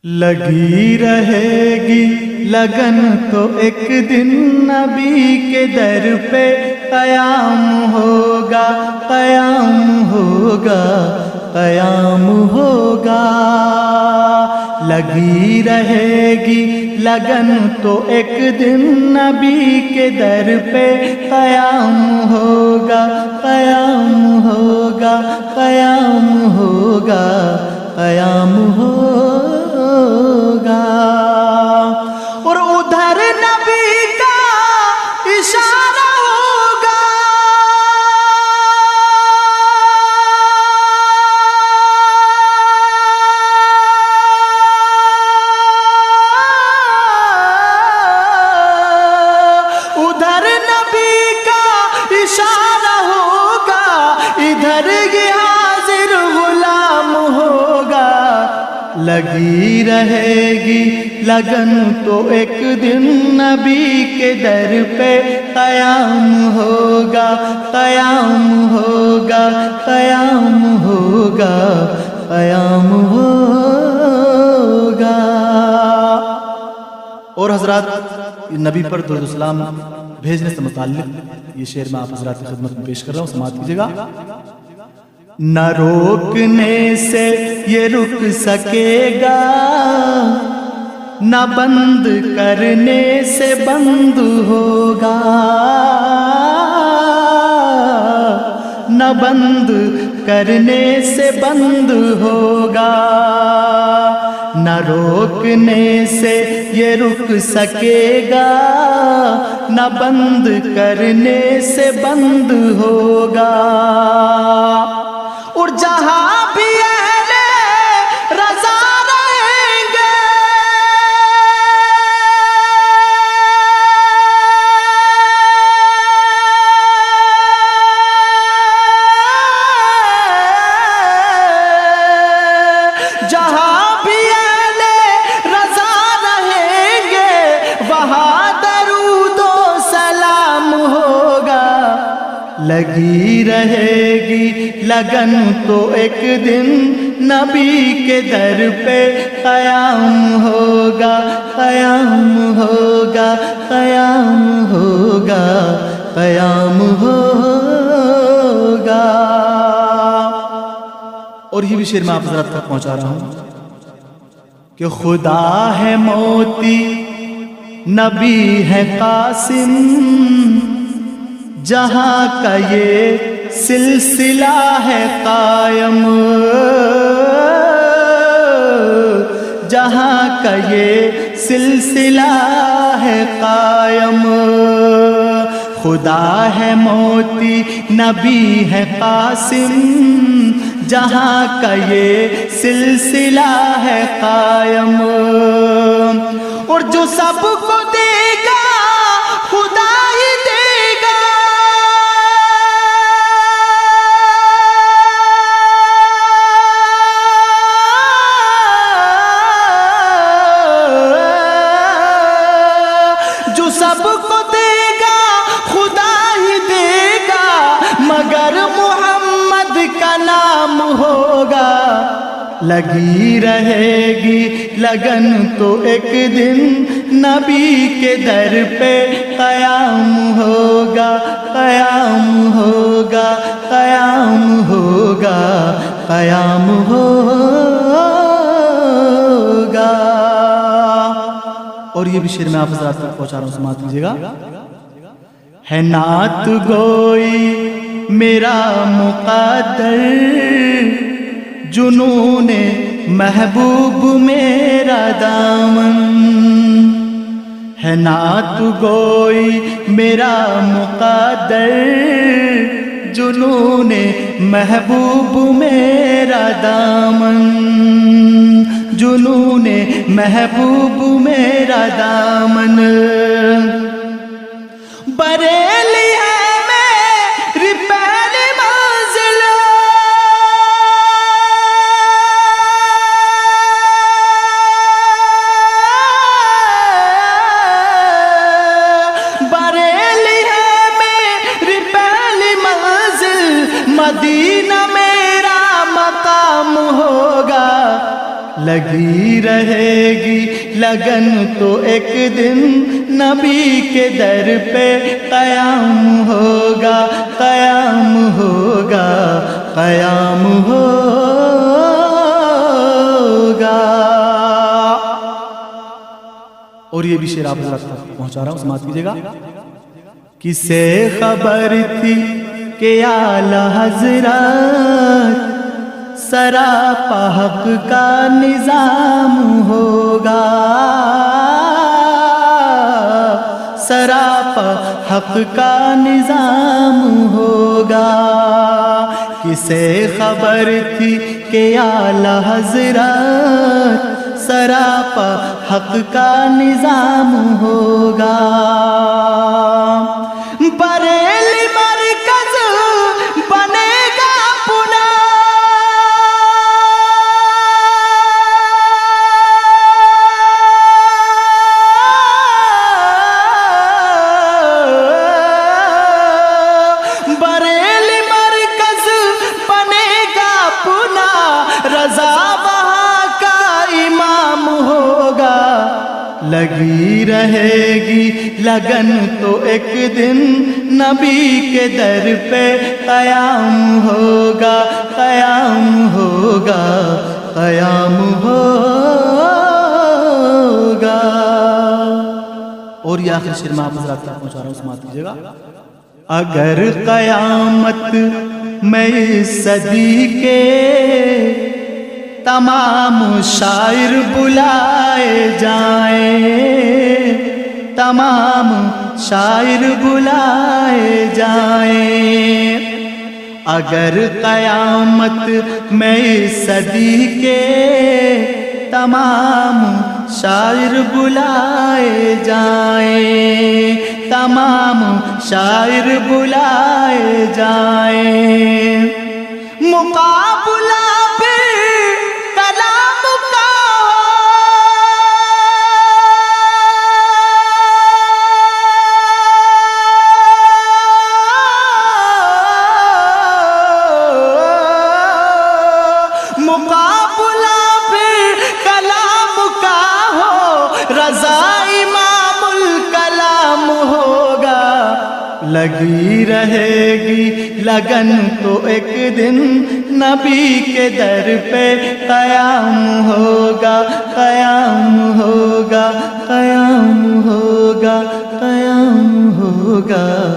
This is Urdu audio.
لگی رہے گی لگن تو ایک دن نبی کے در پہ قیام ہوگا، قیام ہوگا، قیام ہوگا۔ لگی رہے گی لگن تو ایک دن نبی کے در پہ قیام ہوگا، قیام ہوگا، قیام ہوگا، قیام ہوگا۔ اور ادھر نبی کا اشارہ ہوگا، ادھر نبی کا اشارہ ہوگا، ادھر یہ حاضر غلام ہوگا۔ لگی رہے گی لگن تو ایک دن نبی کے در پہ قیام ہوگا، قیام ہوگا، قیام ہوگا، قیام ہوگا۔ اور حضرات نبی پر درود و سلام بھیجنے سے متعلق یہ شعر میں آپ حضرات کی خدمت میں پیش کر رہا ہوں، سماعت کیجیے گا۔ نہ روکنے سے یہ رک سکے گا، نہ بند کرنے سے بند ہوگا، نہ بند کرنے سے بند ہوگا۔ نہ روکنے سے یہ رک سکے گا، نہ بند کرنے سے بند ہوگا۔ اور جہاں بھی اہل رضا رہیں گے، جہاں بھی اہل رضا رہیں گے، وہاں درود و سلام ہوگا۔ لگی رہے گی لگن تو ایک دن نبی کے در پہ قیام ہوگا، قیام ہوگا، قیام ہوگا، قیام ہوگا۔ اور یہ بھی شعر میں آپ حضرات تک پہنچا رہا ہوں کہ خدا ہے موتی، نبی ہے قاسم، جہاں کا یہ سلسلہ ہے قائم، جہاں کا یہ سلسلہ ہے قائم۔ خدا ہے موتی، نبی ہے قاسم، جہاں کا یہ سلسلہ ہے قائم۔ اور جو سب کو دے گا خدا ہی دے گا، جو سب کو دے گا خدا ہی دے گا، مگر محمد کا نام ہوگا۔ لگی رہے گی لگن تو ایک دن نبی کے در پہ قیام ہوگا، قیام ہوگا، قیام ہوگا، قیام ہوگا۔ اور یہ بھی شعر میں آپ حضرات تک پہنچا رہا ہوں، سماعت کیجیے گا۔ ہے نعت گوئی میرا مقدر، جنون محبوب میرا دامن، ہے نعت گوئی میرا مقدر، جنون محبوب میرا دامن، جنون محبوب میرا دامن۔ بریلی ہے میری پہلی منزل، بریلی ہے میری پہلی منزل، مدینہ میرا مقام ہوگا۔ لگی لگی رہے گی لگن تو ایک دن نبی کے در پہ قیام ہوگا، قیام ہوگا، قیام ہوگا۔ اور یہ بھی شعر آپ حضرات تک پہنچا رہا ہوں، سماعت کیجیے گا۔ کسے خبر تھی کہ اعلی حضرت سراپا حق کا نظام ہوگا، سراپا حق کا نظام ہوگا۔ کسے خبر تھی کہ اعلی حضرت سراپا حق کا نظام ہوگا۔ بریلی مرکز بنے گا پونا، بریلی مرکز بنے گا پونا، رضا وہاں کا امام ہوگا۔ لگی رہے گی لگن تو ایک دن نبی کے در پہ قیام ہوگا، قیام ہوگا، قیام ہوگا۔ اور یہ آخر شعر میں آپ حضرات تک پہنچا رہا ہوں، سماعت کیجیے گا۔ اگر قیامت میں اس صدی کے تمام شاعر بلائے جائیں، تمام شاعر بلائے جائیں، اگر قیامت میں اس صدی کے تمام شاعر بلائے جائیں، تمام شاعر بلائے جائیں، مقابلہ مقابلہ بھی کلام کا ہو، رضا امام الکلام ہوگا۔ لگی رہے گی لگن تو ایک دن نبی کے در پہ قیام ہوگا، قیام ہوگا، قیام ہوگا، قیام ہوگا۔